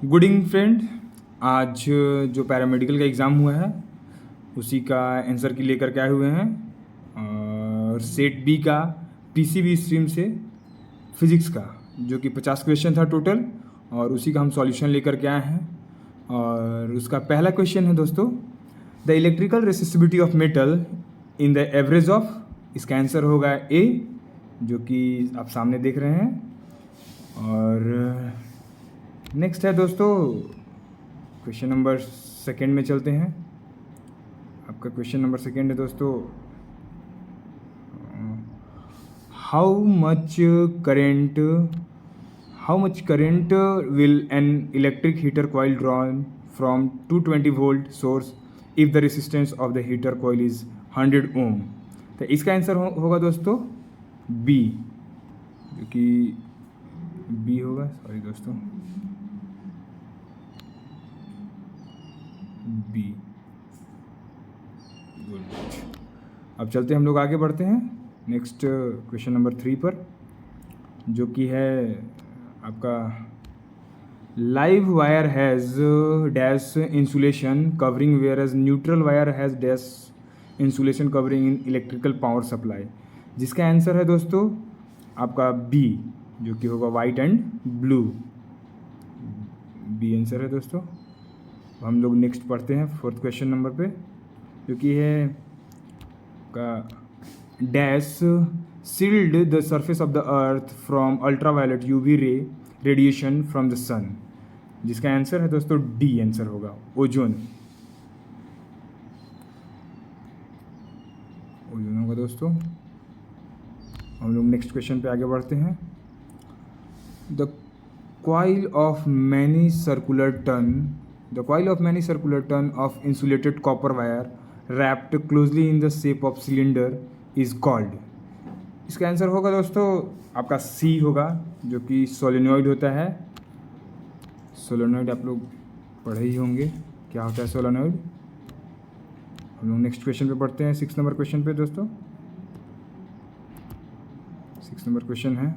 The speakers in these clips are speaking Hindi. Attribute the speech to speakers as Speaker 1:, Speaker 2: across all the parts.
Speaker 1: Good evening friend. आज जो पैरामेडिकल का एग्ज़ाम हुआ है उसी का आंसर की लेकर के आए हुए हैं। और सेट बी का पीसीबी स्ट्रीम से फिज़िक्स का जो कि 50 क्वेश्चन था टोटल, और उसी का हम सॉल्यूशन लेकर के आए हैं। और उसका पहला क्वेश्चन है दोस्तों, the electrical resistivity of metal in the average of. इसका आंसर होगा ए, जो कि आप सामने देख रहे हैं। और नेक्स्ट है दोस्तों, क्वेश्चन नंबर सेकेंड में चलते हैं। आपका क्वेश्चन नंबर सेकेंड है दोस्तों, how much current will an electric heater coil drawn from 220 volt source if the resistance of the heater coil is 100 ओम। तो इसका आंसर होगा दोस्तों बी, जो कि बी होगा। सॉरी दोस्तों, बी। गुड। अब चलते हैं, हम लोग आगे बढ़ते हैं नेक्स्ट क्वेश्चन नंबर 3 पर, जो कि है आपका live wire has dash insulation covering whereas neutral wire has dash insulation covering in electrical power supply. जिसका आंसर है दोस्तों आपका बी, जो कि होगा white and blue. B answer है दोस्तों। हम लोग नेक्स्ट पढ़ते हैं फोर्थ क्वेश्चन नंबर पे, जो कि है का dash shield the surface of the earth from ultraviolet UV ray radiation from the sun. जिसका आंसर है दोस्तों डी आंसर होगा, ओजोन। ओजोन होगा दोस्तों। हम लोग नेक्स्ट क्वेश्चन पे आगे बढ़ते हैं। The coil of many circular ton of insulated copper wire wrapped closely in the shape of cylinder is called। इसका आंसर होगा दोस्तों आपका सी होगा, जो कि सोलेनॉइड होता है। सोलेनॉइड आप लोग पढ़े ही होंगे क्या होता है सोलेनॉइड। हम लोग नेक्स्ट क्वेश्चन पे पढ़ते हैं, 6 नंबर क्वेश्चन पे दोस्तों। 6 नंबर क्वेश्चन है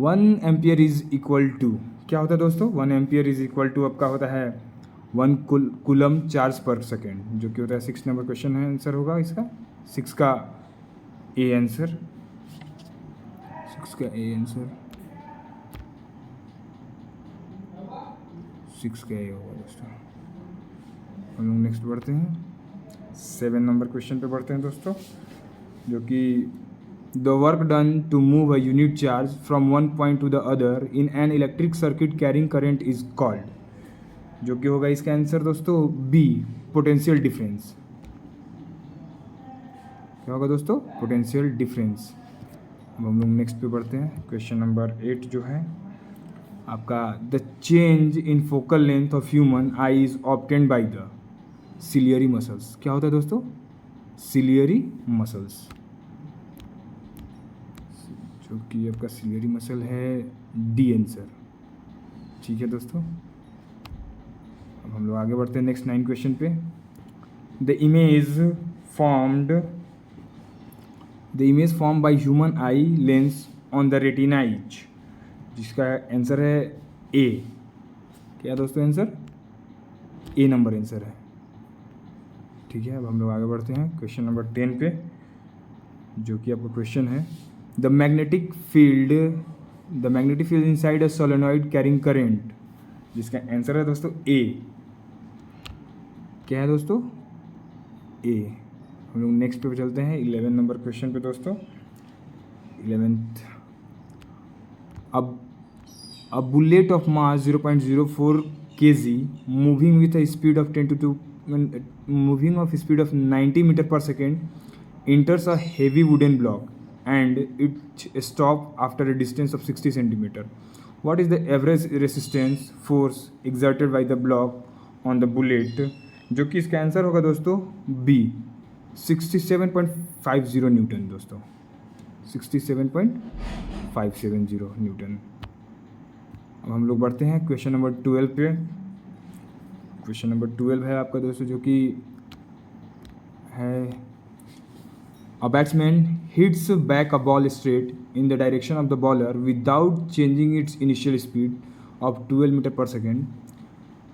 Speaker 1: 1 एम्पियर इज इक्वल टू। क्या होता है दोस्तों 1 एम्पियर इज इक्वल टू आपका होता है 1 कूलम चार्ज पर सेकेंड, जो कि होता है 6 नंबर क्वेश्चन है। आंसर होगा इसका 6 का ए आंसर, 6 का ए आंसर, 6 का ए होगा दोस्तों। हम लोग नेक्स्ट बढ़ते हैं, 7 नंबर क्वेश्चन पे बढ़ते हैं दोस्तों, जो कि the work done to move a unit charge from one point to the other in an electric circuit carrying current is called। जो कि होगा इसका आंसर दोस्तों बी, पोटेंशियल डिफरेंस। क्या होगा दोस्तों पोटेंशियल डिफरेंस। अब हम लोग नेक्स्ट पे बढ़ते हैं, क्वेश्चन नंबर 8 जो है आपका the change in focal length of human I is obtained by the ciliary muscles. क्या होता है दोस्तों सिलियरी मसल्स, जो कि आपका सिलियरी मसल है डी आंसर। ठीक है दोस्तों, अब हम लोग आगे बढ़ते हैं नेक्स्ट 9 क्वेश्चन पे। The image form by human eye lens on the retina is. जिसका आंसर है ए। क्या दोस्तों आंसर ए नंबर आंसर है। ठीक है, अब हम लोग आगे बढ़ते हैं क्वेश्चन नंबर 10 पे, जो कि आपका क्वेश्चन है The magnetic field inside a solenoid carrying current। जिसका आंसर है दोस्तों ए। क्या है दोस्तों ए। हम लोग नेक्स्ट पे चलते हैं 11 नंबर क्वेश्चन पे दोस्तों। 11th, अब a bullet of mass 0.04 kg moving with a speed of 90 meter per second enters a heavy wooden block and it stop after a distance of 60 centimeter. What is the average resistance force exerted by the block on the bullet? जो कि इसका आंसर होगा दोस्तों बी, 67.50 न्यूटन दोस्तों, 67.570 न्यूटन। अब हम लोग बढ़ते हैं क्वेश्चन नंबर 12 पे। क्वेश्चन नंबर 12 है आपका दोस्तों, जो कि है A batsman hits back a ball straight in the direction of the bowler without changing its initial speed. of 12 meter per second.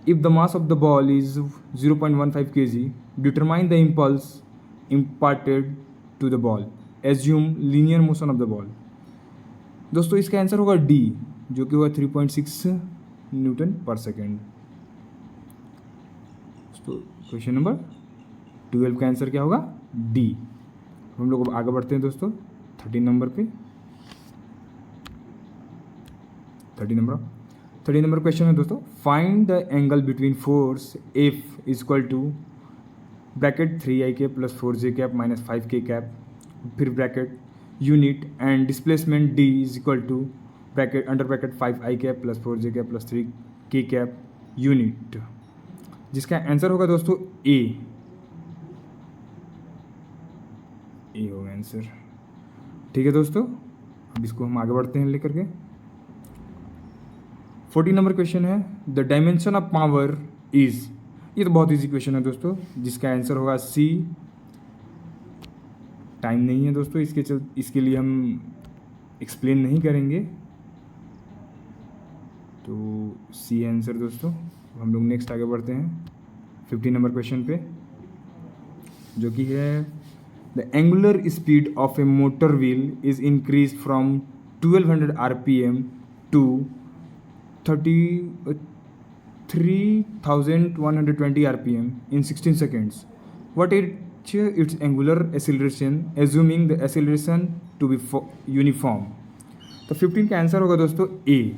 Speaker 1: If the mass of the ball is 0.15 kg, determine the impulse imparted to the ball. Assume linear motion of the ball. दोस्तों इसका आंसर होगा डी, जो कि होगा 3.6 न्यूटन पर सेकेंड। तो क्वेश्चन नंबर 12 का आंसर क्या होगा? डी। हम लोग आगे बढ़ते हैं दोस्तों 13 नंबर पे। 30 नंबर क्वेश्चन है दोस्तों, find the angle between force F equal to bracket 3i cap plus 4j cap minus 5k cap, फिर bracket unit and displacement D is equal to bracket under bracket 5i cap plus 4j cap plus 3k cap unit, जिसका आंसर होगा दोस्तों ए होगा आंसर। ठीक है दोस्तों, अब इसको हम आगे बढ़ते हैं लेकर के। 14 नंबर क्वेश्चन है, the dimension of power is, ये तो बहुत इजी क्वेश्चन है दोस्तों, जिसका आंसर होगा सी। टाइम नहीं है दोस्तों, इसके लिए हम एक्सप्लेन नहीं करेंगे, तो सी आंसर दोस्तों। हम लोग नेक्स्ट आगे बढ़ते हैं 15 नंबर क्वेश्चन पे, जो कि है the angular speed of a motor wheel is increase from 1200 RPM to 33,120 RPM in 16 seconds. What is its angular acceleration, assuming the acceleration to be uniform? तो 15 का आंसर होगा दोस्तों ए।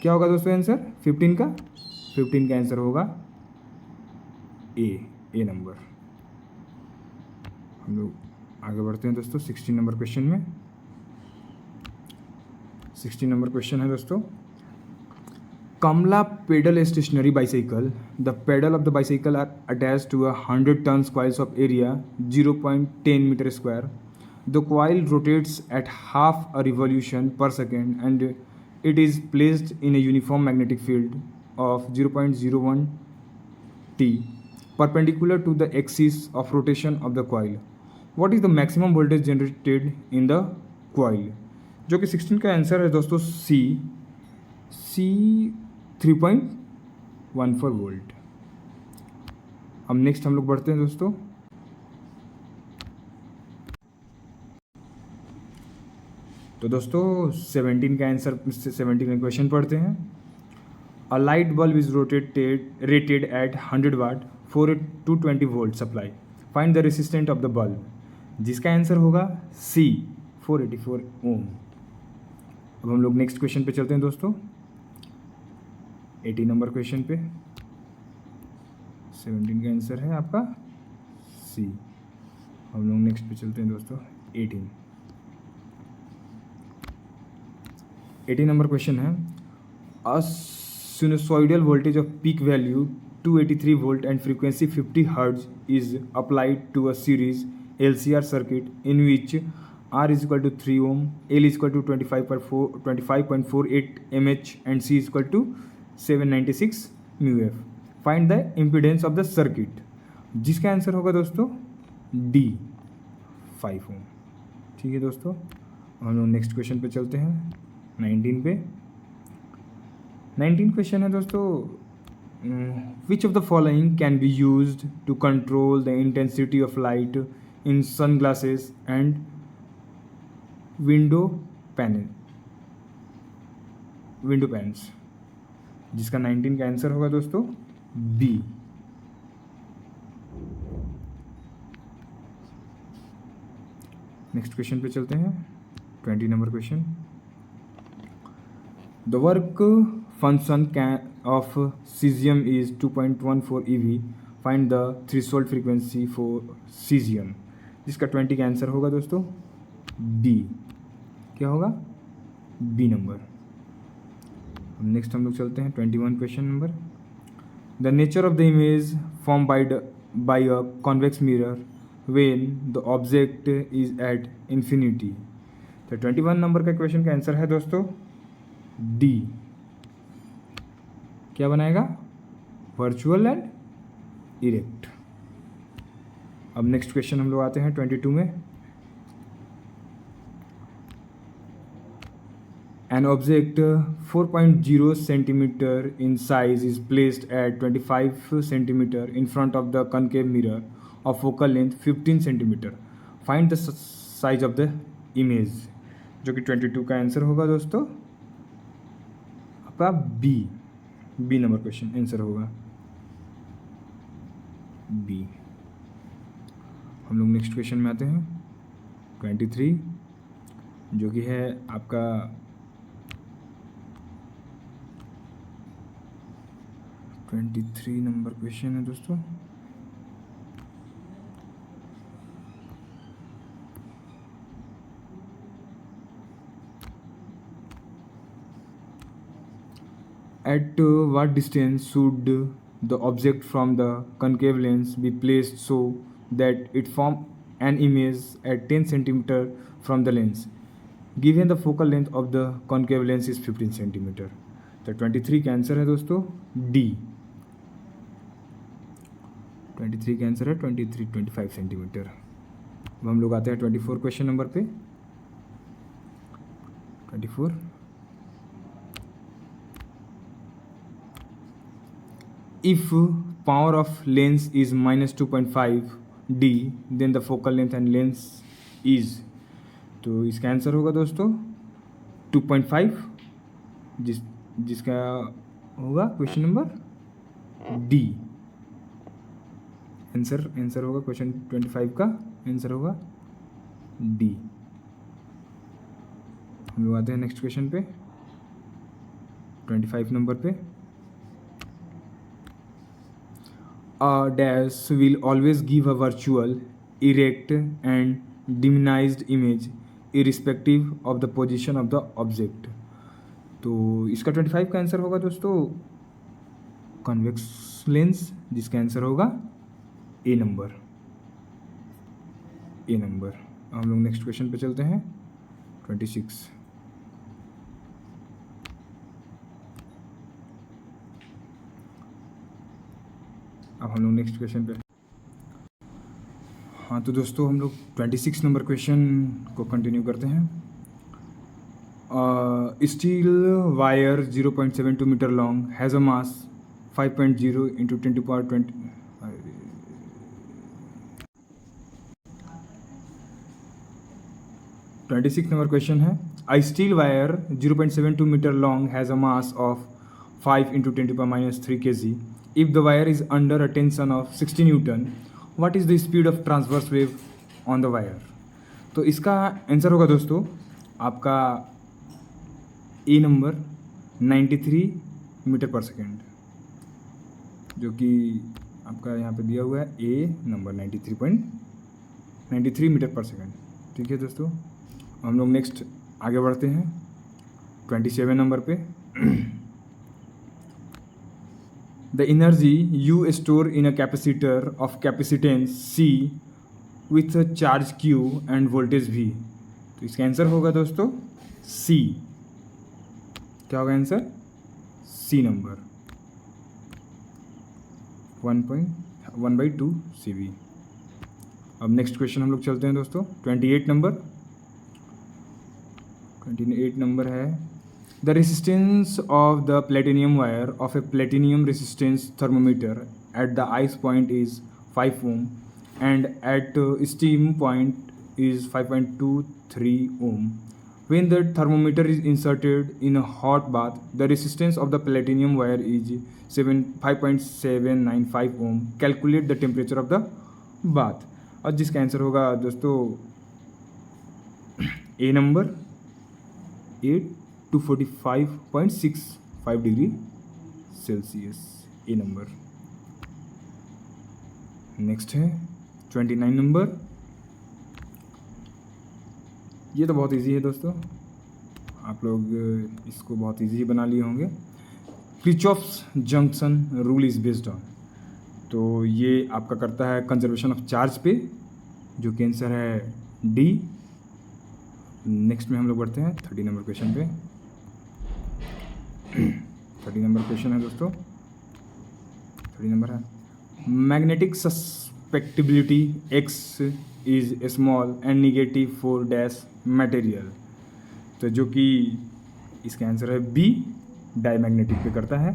Speaker 1: क्या होगा दोस्तों आंसर 15 का? 15 का आंसर होगा ए नंबर। हम लोग आगे बढ़ते हैं दोस्तों 16 नंबर क्वेश्चन में। 16 नंबर क्वेश्चन है दोस्तों, Kamla pedal a stationary bicycle. The pedal of the bicycle are attached to a 100 tons coils of area 0.10 meter square. The coil rotates at half a revolution per second and it is placed in a uniform magnetic field of 0.01 T perpendicular to the axis of rotation of the coil. What is the maximum voltage generated in the coil? जो कि 16 का आंसर है दोस्तों सी 3.14 वोल्ट। अब नेक्स्ट हम लोग बढ़ते हैं दोस्तों तो दोस्तों 17 का आंसर 17 का क्वेश्चन पढ़ते हैं। A light bulb is rated at 100 watt for a 220 volt supply, find the resistant of the bulb, जिसका आंसर होगा सी 484 ओम। अब हम लोग नेक्स्ट क्वेश्चन पे चलते हैं दोस्तों 18 नंबर क्वेश्चन पे। 17 का आंसर है आपका सी। हम लोग नेक्स्ट पे चलते हैं दोस्तों 18 नंबर क्वेश्चन है, अ sinusoidal voltage of peak value 283 volt and frequency 50 Hz is applied to a series LCR circuit in which R is equal to 3 ohm, L is equal to 25.48 mH and C is equal to 796 μF. Find the impedance of the circuit, जिसका आंसर होगा दोस्तों D 5 ohm। ठीक है दोस्तों, हम लोग नेक्स्ट क्वेश्चन पे चलते हैं 19 पे। 19 क्वेश्चन है दोस्तों, which of the following can be used to control the intensity of light in sunglasses and window panes, जिसका 19 का आंसर होगा दोस्तों बी। नेक्स्ट क्वेश्चन पे चलते हैं 20 number question, the work function of cesium is 2.14 eV, find the threshold frequency for cesium, जिसका 20 का आंसर होगा दोस्तों बी। क्या होगा? B number. नेक्स्ट हम लोग चलते हैं 21 question number, the nature of the image form bye a convex mirror when the object is at infinity. तो 21 नंबर का क्वेश्चन का आंसर है दोस्तों डी। क्या बनाएगा? Virtual and erect. अब नेक्स्ट क्वेश्चन हम लोग आते हैं 22 में, An object 4.0 centimeter in size is placed at 25 centimeter in front of the concave mirror of focal length 15 centimeter. Find the size of the image, जो कि 22 का आंसर होगा दोस्तों आपका बी नंबर क्वेश्चन आंसर होगा बी। हम लोग नेक्स्ट क्वेश्चन में आते हैं 23, जो कि है आपका 23 नंबर क्वेश्चन है दोस्तों। At what distance should the object from the concave lens be placed so that it form an image at 10 centimeter from the lens, given the focal length of the concave lens is 15 centimeter? तो 23 का आंसर है दोस्तों डी। 23 का आंसर है 25 सेंटीमीटर। अब हम लोग आते हैं 24 क्वेश्चन नंबर पे। 24, if power of lens is minus 2.5 d then the focal length and lens is, तो इसका आंसर होगा दोस्तों 2.5, जिसका होगा क्वेश्चन नंबर डी। आंसर होगा क्वेश्चन 25 का आंसर होगा डी। हम लोग आते हैं नेक्स्ट क्वेश्चन पे 25 नंबर पे। A dash will always give a virtual, erect and diminished image irrespective of the position of the object। तो इसका 25 का आंसर होगा दोस्तों कॉन्वेक्स लेंस, जिसका आंसर होगा ए नंबर। हम लोग नेक्स्ट क्वेश्चन पे चलते हैं 26। अब हम लोग नेक्स्ट क्वेश्चन पे, हाँ तो दोस्तों हम लोग 26 नंबर क्वेश्चन को कंटिन्यू करते हैं। Steel wire 0.72 metre long has a mass 5.0 into 10 to power 20। 26 number question है, a steel wire 0.72 metre long has a mass of 5 into 10 to power -3 kg। If the wire is under a tension of 60 Newton, what is the speed of transverse wave on the wire? तो इसका आंसर होगा दोस्तों आपका ए नंबर 93 मीटर पर सेकेंड, जो कि आपका यहाँ पे दिया हुआ है ए नंबर 93 मीटर पर सेकेंड। ठीक है दोस्तों, हम लोग नेक्स्ट आगे बढ़ते हैं 27 नंबर पे। The energy you store in a capacitor of capacitance C with a charge Q and voltage V। तो इसका आंसर होगा दोस्तों C। क्या होगा आंसर? C number 1.1/2 CV। अब नेक्स्ट क्वेश्चन हम लोग चलते हैं दोस्तों 28 नंबर है, the resistance of the platinum wire of a platinum resistance thermometer at the ice point is 5 ohm and at steam point is 5.23 ohm. When the thermometer is inserted in a hot bath, the resistance of the platinum wire is 5.795 ohm. Calculate the temperature of the bath। और जिसका आंसर होगा दोस्तों A number 8 to 45.65 degree Celsius, A number. Next है 29 नंबर। ये तो बहुत इजी है दोस्तों, आप लोग इसको बहुत इजी बना लिए होंगे। Kirchhoff's junction rule is based on, तो ये आपका करता है कंजर्वेशन ऑफ चार्ज पे, जो कि आंसर है डी। नेक्स्ट में हम लोग बढ़ते हैं 30 नंबर क्वेश्चन पे। 30 नंबर क्वेश्चन है दोस्तों, 30 नंबर है, magnetic susceptibility x is small and negative for dash material. तो जो कि इसका आंसर है बी, डायमैग्नेटिक पे करता है।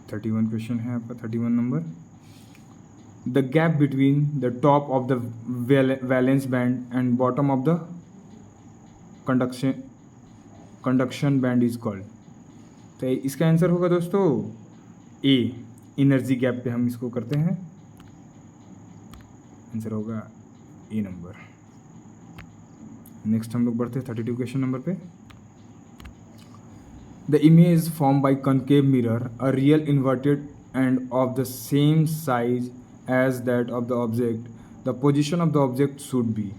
Speaker 1: 31 क्वेश्चन है आपका, 31 number. The gap between the top of the valence band and bottom of the conduction band is called. तो इसका आंसर होगा दोस्तों ए, एनर्जी गैप पे हम इसको करते हैं। आंसर होगा ए नंबर। नेक्स्ट हम लोग बढ़ते हैं 32 क्वेश्चन नंबर पे। The image form by concave mirror a real inverted and of the same size as that of the object, the position of the object should be.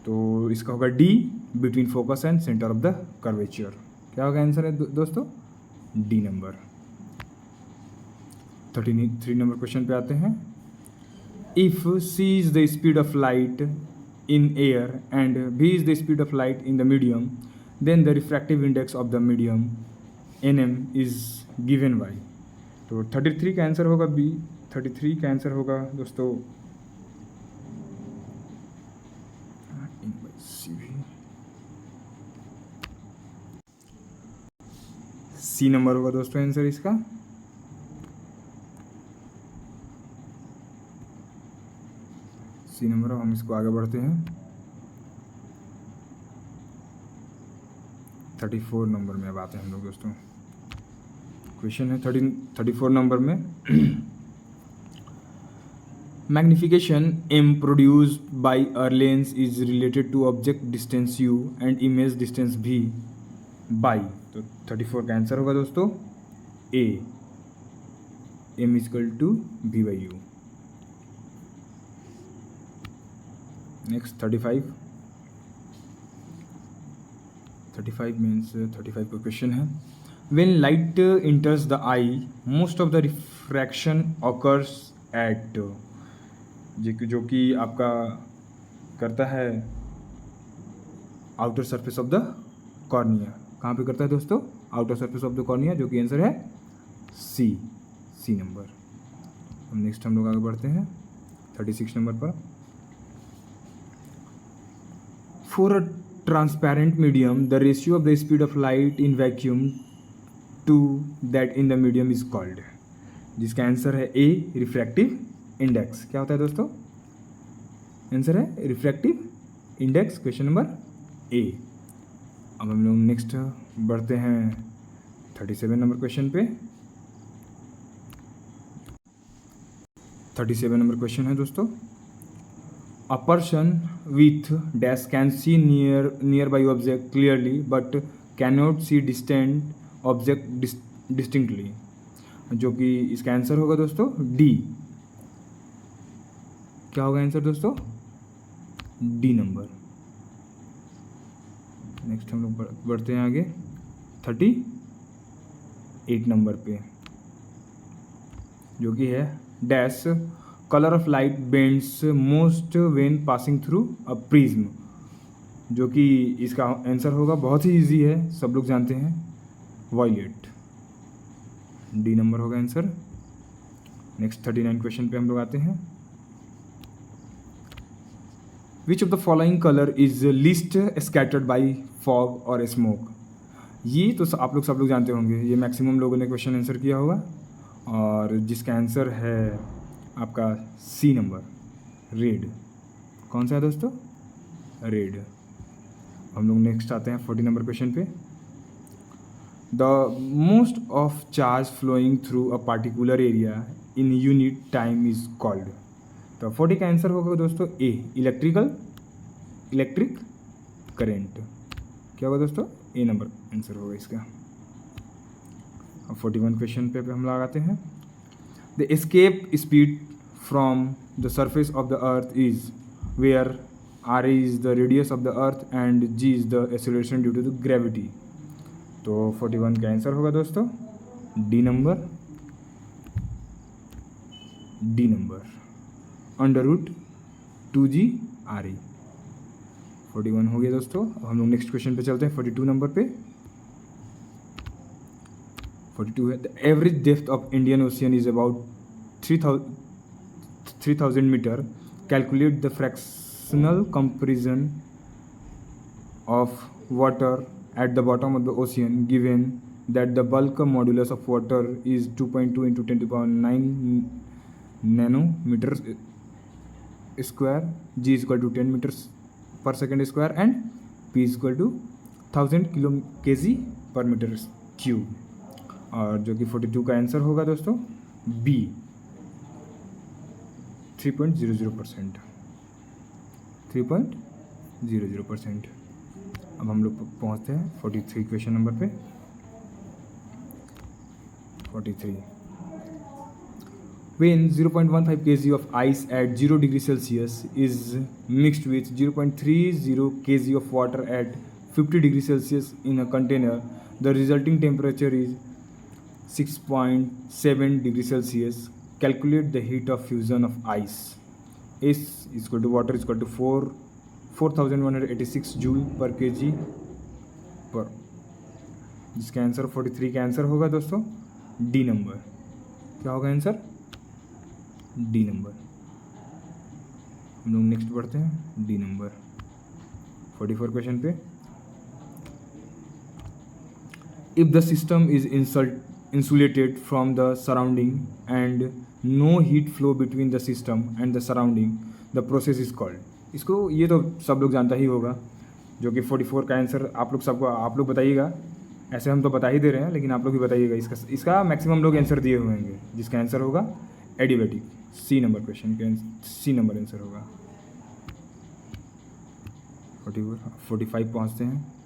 Speaker 1: तो इसका होगा D, between focus and centre of the curvature. क्या होगा आंसर है दोस्तों? D number. 33 नंबर क्वेश्चन पे आते हैं। If C is the speed of light in air and v is the speed of light in the medium, then the refractive index of the medium nm is given by। तो 33 का आंसर होगा बी। 33 का आंसर होगा दोस्तों सी नंबर होगा दोस्तों आंसर इसका। C number. हम इसको आगे बढ़ते हैं 34 नंबर में। अब आते हैं हम लोग दोस्तों, क्वेश्चन है 34 नंबर में। Magnification M produced by a lens is related to object distance U and image distance भी बाई। तो 34 का आंसर होगा दोस्तों A, M equal to v by U. Next 35 means 35 का क्वेश्चन है। When light enters the eye most of the refraction occurs at, जो कि आपका करता है outer surface of the cornea. कहाँ पे करता है दोस्तों? Outer surface of the cornea, जो कि आंसर है सी, सी नंबर। नेक्स्ट हम लोग आगे बढ़ते हैं 36 नंबर पर। For a transparent medium, the ratio of the speed of light in vacuum to that in the medium is called, जिसका आंसर है ए, रिफ्रैक्टिव इंडेक्स। क्या होता है दोस्तों? आंसर है refractive index, question number A. अब हम लोग नेक्स्ट बढ़ते हैं 37 नंबर क्वेश्चन पे। 37 नंबर क्वेश्चन है दोस्तों। A person with dash can see nearby object clearly but cannot see distant object distinctly, जो कि इसका आंसर होगा दोस्तों डी। क्या होगा आंसर दोस्तों? D number. नेक्स्ट हम लोग बढ़ते हैं आगे 38 नंबर पे, जो कि है dash colour of light bends most when passing through a prism, जो कि इसका आंसर होगा, बहुत ही इजी है, सब लोग जानते हैं, वायलेट। डी नंबर होगा आंसर। नेक्स्ट 39 क्वेश्चन पे हम लोग आते हैं। विच of the following colour is least scattered by fog और स्मोक। ये तो आप लोग सब लोग जानते होंगे, ये मैक्सिमम लोगों ने क्वेश्चन आंसर किया होगा, और जिसका आंसर है आपका सी नंबर, रेड। कौन सा है दोस्तों? रेड। हम लोग नेक्स्ट आते हैं 40 नंबर क्वेश्चन पे। The most of charge flowing through a particular area in unit time is called. तो 40 का आंसर होगा दोस्तों ए, इलेक्ट्रिक करेंट। क्या होगा दोस्तों? ए नंबर आंसर होगा इसका। अब 41 क्वेश्चन पे हम लोग आते हैं। The escape speed from the surface of the earth is where r is the radius of the earth and g is the acceleration due to the gravity। तो 41 का आंसर होगा दोस्तों D number, D number, √2g r e। 41 हो गया दोस्तों। अब हम लोग नेक्स्ट क्वेश्चन पे चलते हैं 42 नंबर पे। 42 है, the average depth of Indian ocean is about 3000 metre. Calculate the fractional of water at the bottom of the ocean, given that the bulk modulus of water is 2.2 into 10 to the power 9 nanometers square, g is equal to 10 meters per second square, and p is equal to 1000 kilo kg per meter cube, और जो कि 42 का आंसर होगा दोस्तों बी 3.00%। 3.00%। अब हम लोग पहुँचते हैं 43 क्वेश्चन नंबर पे। 43 when 0.15 kg of ice at 0 degree Celsius is mixed with 0.30 kg of water at 50 degree Celsius in a container, the resulting temperature is 6.7 degree Celsius. Calculate the heat of fusion of ice. S is equal to water is equal to 4186 joule पर kg पर, जिसका आंसर 43 का आंसर होगा दोस्तों डी नंबर। क्या होगा आंसर? D number. हम लोग नेक्स्ट बढ़ते हैं डी नंबर 44 क्वेश्चन पे। If the system is insulated from the surrounding and no heat flow between the system and the surrounding, the process is called। इसको ये तो सब लोग जानता ही होगा, जो कि 44 का आंसर आप लोग बताइएगा। ऐसे हम तो बता ही दे रहे हैं, लेकिन आप लोग भी बताइएगा। इसका मैक्सिमम लोग आंसर दिए हुए होंगे, जिसका आंसर होगा एडिबेटिक। सी नंबर क्वेश्चन के सी नंबर आंसर होगा। 45 पहुँचते हैं।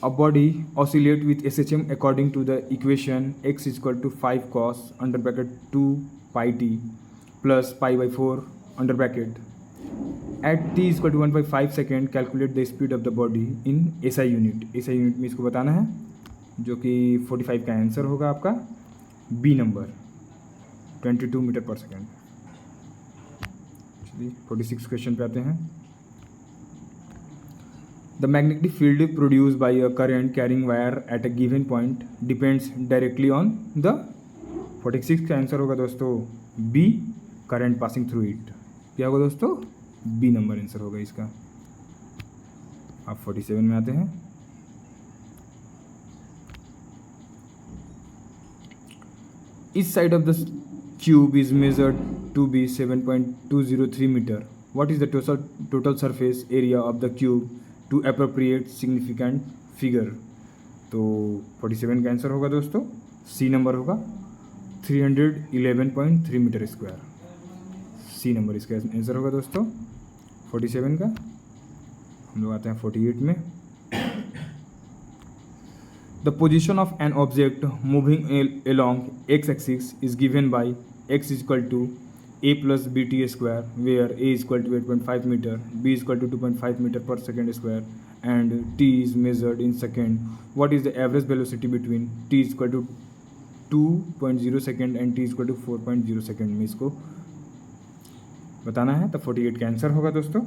Speaker 1: A body oscillate with SHM according to the equation x is equal to 5 cos under bracket 2 pi t plus pi by 4 under bracket at t is equal to 1/5 second. Calculate the speed of the body in SI unit। SI unit में इसको बताना है, जो कि 45 का आंसर होगा आपका B number 22 metre per second. 46 question पे आते हैं। The magnetic field produced by a current carrying wire at a given point depends directly on the 46 का आंसर होगा दोस्तों B current passing through it। क्या होगा दोस्तों? बी नंबर आंसर होगा इसका। अब 47 में आते हैं। Each side of the cube is measured to be 7.203 meter. What is the total surface area of the cube to appropriate significant figure? तो 47 का आंसर होगा दोस्तों सी नंबर होगा 311.3 मीटर स्क्वायर। सी नंबर इसका आंसर होगा दोस्तों 47 का। हम लोग आते हैं 48 में। The position of an object moving along X axis is given by X is equal to a plus bt square, where a is equal to 8.5 meter, b is equal to 2.5 meter per second square, and t is measured in second. What is the average velocity between t is equal to 2.0 second and t is equal to 4.0 second में इसको बताना है। तो 48 का आंसर होगा दोस्तों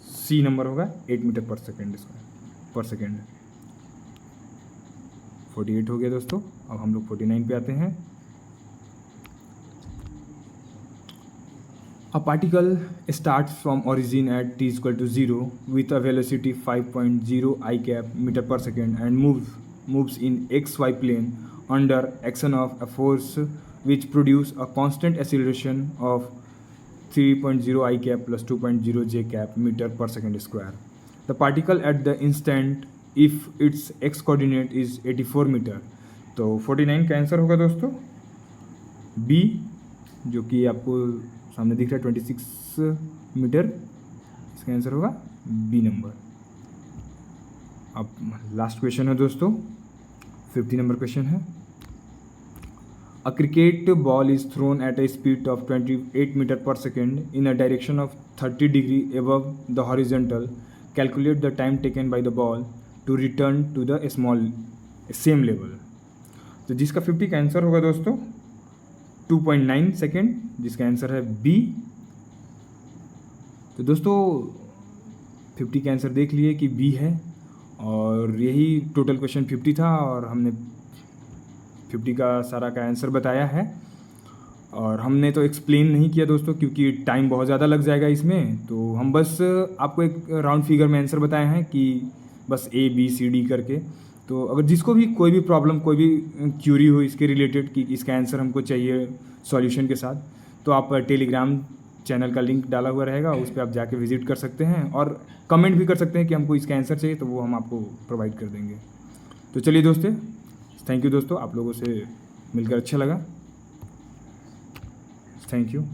Speaker 1: सी नंबर होगा 8 मीटर पर सेकेंड स्क्वायर पर सेकेंड। 48 हो गया दोस्तों। अब हम लोग 49 पे आते हैं। A particle starts from origin at t is equal to 0 with a velocity 5.0 I cap meter per second and moves in xy plane under action of a force which produce a constant acceleration of 3.0 I cap plus 2.0 j cap meter per second square. The particle at the instant if its x coordinate is 84 meter। तो 49 का आंसर होगा दोस्तों बी, जो कि आपको सामने दिख रहा है 26 मीटर। इसका आंसर होगा बी नंबर। अब लास्ट क्वेश्चन है दोस्तों 50 नंबर क्वेश्चन है। A cricket ball is thrown at a speed of 28 metre per second in a direction of 30 degree above the horizontal. Calculate the time taken by the ball to return to the same level. तो जिसका 50 का आंसर होगा दोस्तों 2.9 सेकेंड, जिसका आंसर है बी। तो दोस्तों 50 का आंसर देख लिए कि बी है, और यही टोटल क्वेश्चन 50 था, और हमने 50 का सारा का आंसर बताया है। और हमने तो एक्सप्लेन नहीं किया दोस्तों, क्योंकि टाइम बहुत ज़्यादा लग जाएगा इसमें। तो हम बस आपको एक राउंड फिगर में आंसर बताए हैं कि बस A B C D करके। तो अगर जिसको भी कोई भी प्रॉब्लम, कोई भी क्यूरी हो इसके रिलेटेड कि इसका आंसर हमको चाहिए सॉल्यूशन के साथ, तो आप टेलीग्राम चैनल का लिंक डाला हुआ रहेगा, उस पर आप जाके विजिट कर सकते हैं और कमेंट भी कर सकते हैं कि हमको इसका आंसर चाहिए, तो वो हम आपको प्रोवाइड कर देंगे। तो चलिए दोस्तों, थैंक यू दोस्तों, आप लोगों से मिलकर अच्छा लगा। Thank you.